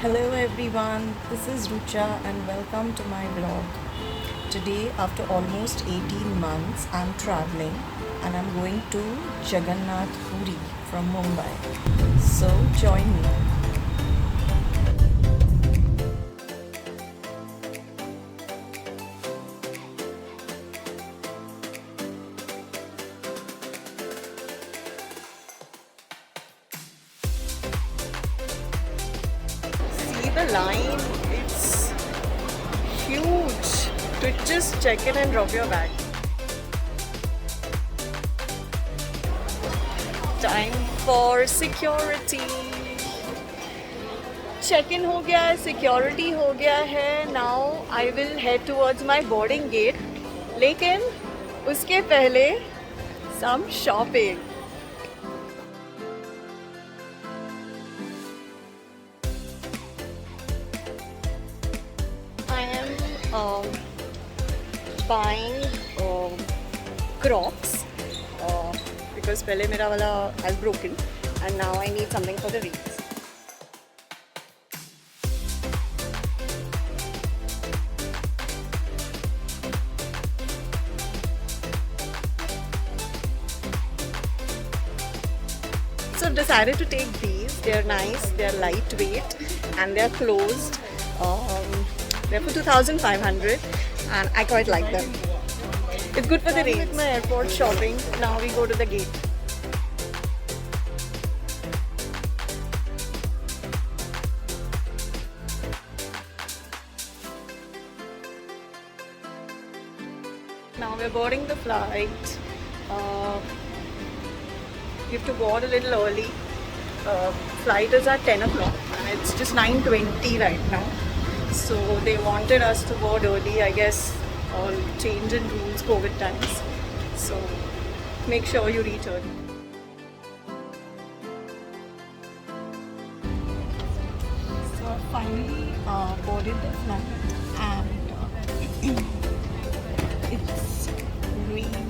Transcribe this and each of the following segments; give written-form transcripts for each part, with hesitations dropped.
Hello everyone, this is Rucha and welcome to my vlog. Today, after almost 18 months, I'm traveling and I'm going to Jagannath Puri from Mumbai. So, join me. See the line, it's huge to just check in and drop your bag. Time for security. Check-in हो गया है, security हो गया है. Now I will head towards my boarding gate. लेकिन उसके पहले some shopping. I am buying Crocs because पहले मेरा वाला has broken and now I need something for the reels. So I've decided to take these. They're nice, they're lightweight, and they're closed. They're for 2,500, and I quite like them. It's good for the rain. With my airport shopping, now we go to the gate. Now we're boarding the flight. You have to board a little early. Flight is at 10 o'clock and it's just 9:20 right now. So they wanted us to board early, I guess, all change in rules, COVID times. So make sure you reach early. So I finally boarded the flight and it's raining.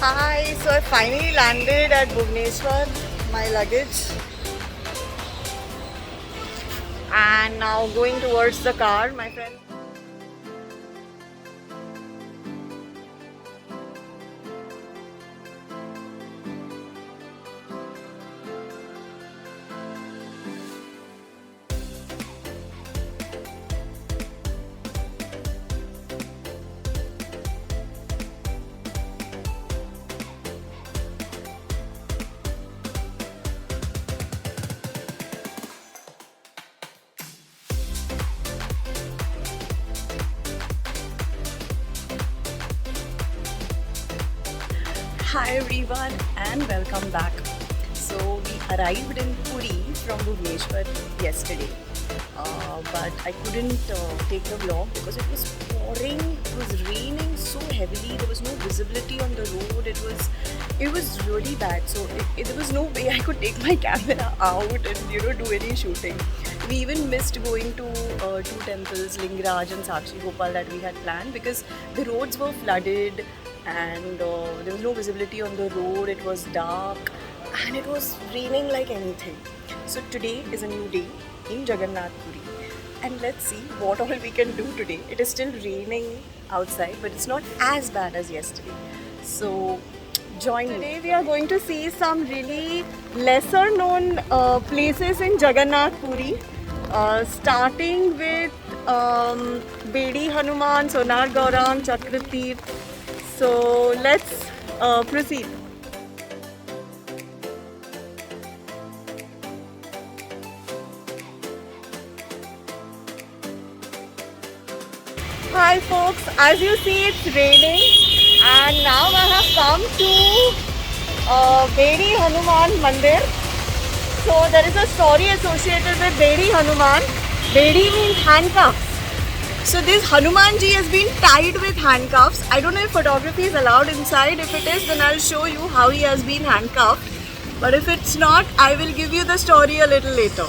Hi, so I finally landed at Bhubaneswar, my luggage, and now going towards the car, my friend. Hi everyone and welcome back. So we arrived in Puri from Bhubaneswar yesterday, but I couldn't take the vlog because it was pouring, it was raining so heavily. There was no visibility on the road. It was really bad. So there was no way I could take my camera out and do any shooting. We even missed going to two temples, Lingaraj and Sakshi Gopal, that we had planned because the roads were flooded and there was no visibility on the road. It was dark and it was raining like anything. So today is a new day in Jagannath Puri and let's see what all we can do today. It is still raining outside but it's not as bad as yesterday. So join me. Today we are going to see some really lesser known places in Jagannath Puri, starting with Bedi Hanuman, Sonar Gaurang, Chakratirth. So let's proceed. Hi folks, as you see it's raining and now I have come to Bedi Hanuman Mandir. So there is a story associated with Bedi Hanuman. Bedi means handcuffs So this Hanumanji has been tied with handcuffs. I don't know if photography is allowed inside. If it is, then I'll show you how he has been handcuffed. But if it's not, I will give you the story a little later.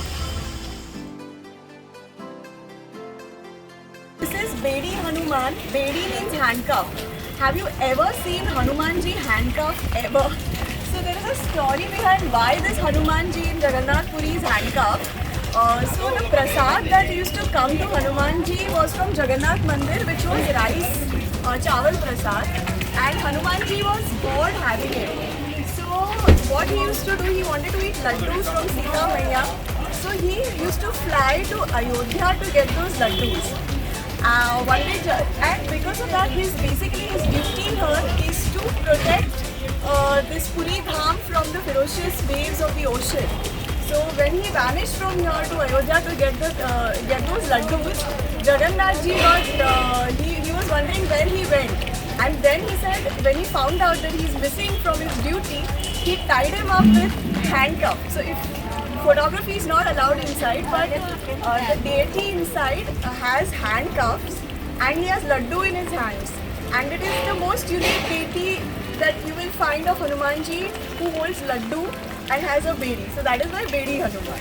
This is Bedi Hanuman. Bedi means handcuffed. Have you ever seen Hanumanji handcuffed ever? So there is a story behind why this Hanumanji in Jagannath Puri is handcuffed. So the prasad that used to come to Hanumanji was from Jagannath Mandir, which was rice, chawal prasad, and Hanumanji was bored having it. So what he used to do, he wanted to eat laddus from Sita Maiya. So he used to fly to Ayodhya to get those laddus. One day, and because of that, his duty here is to protect this Puri Dham from the ferocious waves of the ocean. So when he vanished from here to Ayodhya to get those laddus, Jagannath ji he was wondering where he went. And then he said, when he found out that he's missing from his duty, he tied him up with handcuffs. So if photography is not allowed inside, but the deity inside has handcuffs and he has laddu in his hands. And it is the most unique deity that you will find of Hanumanji who holds laddu and has a bedi. So that is why Bedi Hanuman.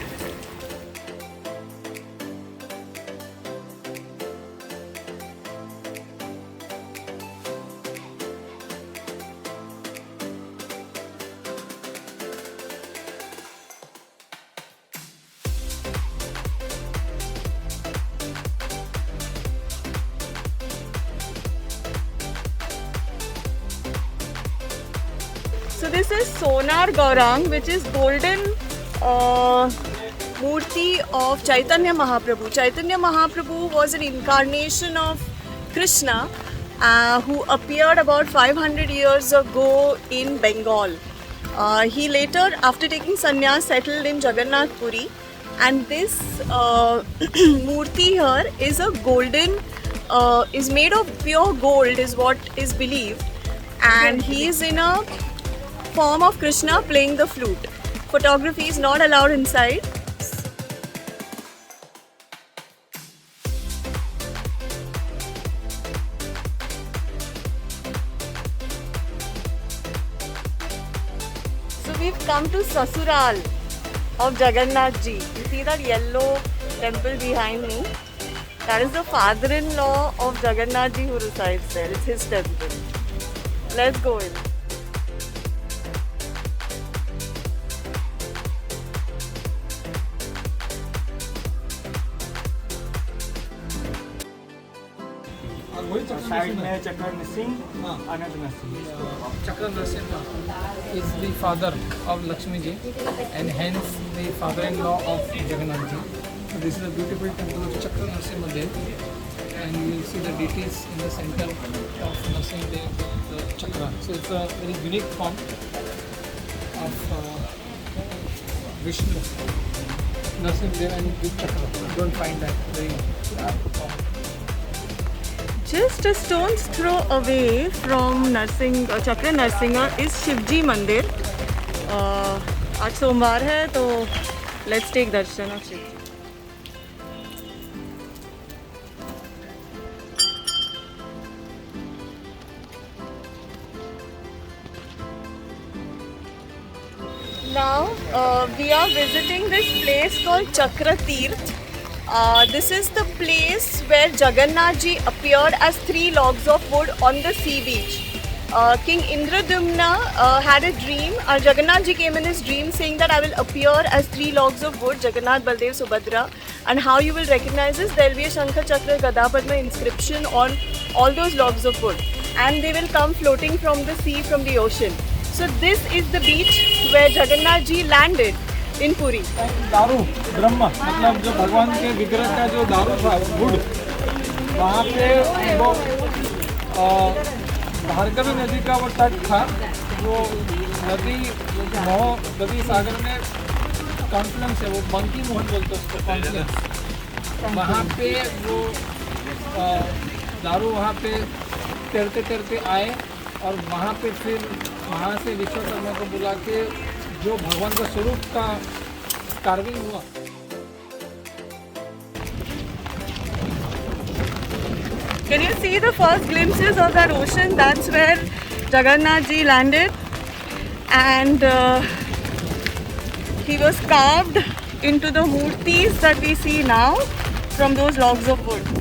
So this is Sonar Gaurang, which is golden Murti of Chaitanya Mahaprabhu. Chaitanya Mahaprabhu was an incarnation of Krishna who appeared about 500 years ago in Bengal. He later, after taking sannyas, settled in Jagannath Puri, and this Murti here is a golden, is made of pure gold, is what is believed, and he is in a form of Krishna playing the flute. Photography is not allowed inside. So we've come to Sasural of Jagannath ji. You see that yellow temple behind me? That is the father-in-law of Jagannath ji who resides there. It's his temple. Let's go in. Side में Chakra Nrsimha, Anant Nrsimha. Chakra Nrsimha is the father of Lakshmi ji and hence the father-in-law of Jagannath ji. So this is a beautiful temple of Chakra Nrsimha Dev, and you will see the deities in the center of Nrsimha Dev, the chakra. So it's a very unique form of Vishnu, Nrsimha Dev and with chakra. You don't find that very form. Just a stone's throw away from Chakra Nrsimha is Shivji Mandir. आज सोमवार है तो let's take darshan of Shivji. Now we are visiting this place called Chakra Tirth. This is the place where Jagannath ji appeared as 3 logs of wood on the sea beach. King Indradumna had a dream. Jagannath ji came in his dream saying that I will appear as 3 logs of wood, Jagannath, Baldev, Subhadra. And how you will recognize this, there will be a Shankha Chakra Gada Padma inscription on all those logs of wood. And they will come floating from the sea, from the ocean. So this is the beach where Jagannath ji landed in Puri. दारू ब्रह्म मतलब जो भगवान के विग्रह का जो दारू था गुड़, वहाँ पे वो भार्गवी नदी का वो तट था, वो नदी सागर में कॉन्फ्लुएंस है, वो मंकी मोहन बोलते हैं उसको कॉन्फ्लुएंस। वहाँ पे वो दारू वहाँ पे तैरते तैरते आए और वहाँ पे फिर वहाँ से विश्वकर्मा को बुला के जो भगवान का स्वरूप का कार्विंग हुआ। Can you see the first glimpses of that ocean? That's where Jagannath ji landed, and he was carved into the murtis that we see now from those logs of wood.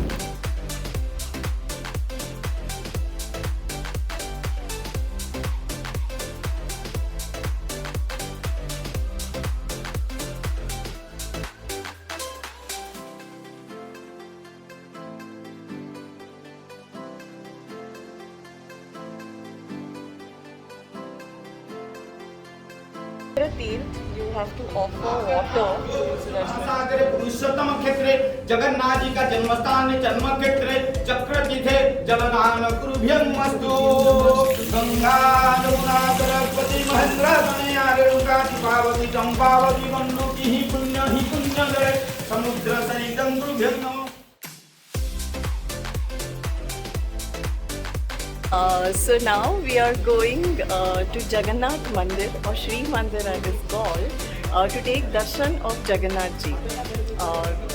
You have to offer water to Sudarshan. सागरे पुरुषोत्तम क्षेत्रे जगन्नाथ जी का जन्म स्थान जन्म क्षेत्रे चक्र तीर्थे जलदान कुरुभ्यमस्तु गंगा यमुना सरस्वती महेंद्र तनया रेणुका पार्वती चंपावती गंडकी ही पुण्य जले समुद्र सरितं कुरुभ्यं नमः. So now we are going to Jagannath Mandir, or Shri Mandir as it's called, to take darshan of Jagannath ji.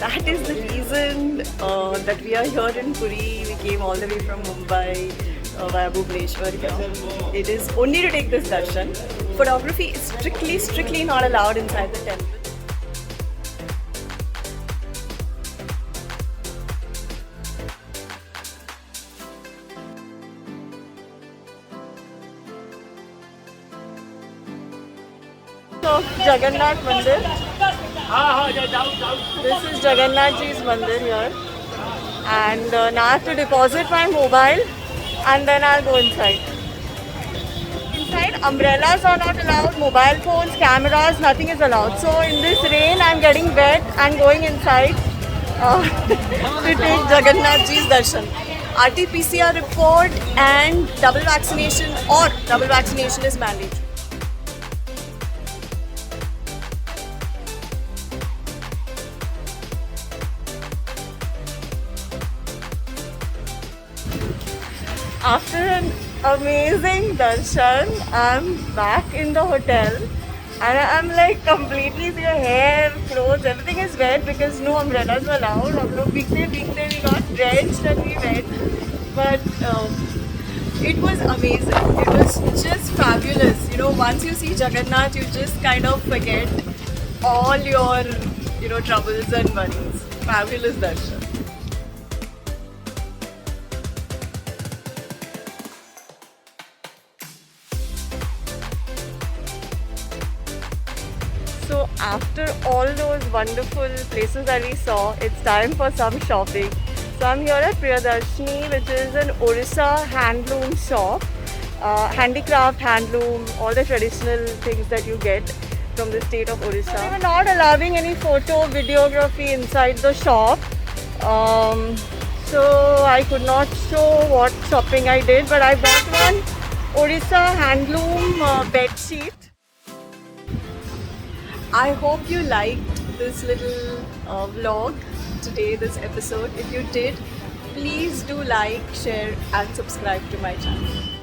That is the reason that we are here in Puri. We came all the way from Mumbai via Bhubaneswar here. It is only to take this darshan. Photography is strictly not allowed inside the temple. Of Jagannath Mandir. This is Jagannath Ji's Mandir here, and now I have to deposit my mobile and then I'll go inside. Inside, umbrellas are not allowed, mobile phones, cameras, nothing is allowed. So in this rain, I'm getting wet and going inside to take Jagannath Ji's darshan. RT-PCR report and double vaccination is mandatory. After an amazing darshan, I'm back in the hotel and I'm like completely, your hair, clothes, everything is wet because no umbrellas were allowed. हम लोग भीगते we got drenched and we went, but it was amazing. It was just fabulous. You know, once you see Jagannath, you just kind of forget all your, troubles and worries. Fabulous darshan. So after all those wonderful places that we saw, it's time for some shopping. So I'm here at Priyadarshini, which is an Orissa handloom shop. Handicraft, handloom, all the traditional things that you get from the state of Orissa. They were not allowing any photo, videography inside the shop. So I could not show what shopping I did, but I bought one Orissa handloom bed sheet. I hope you liked this little vlog today, this episode. If you did, please do like, share and subscribe to my channel.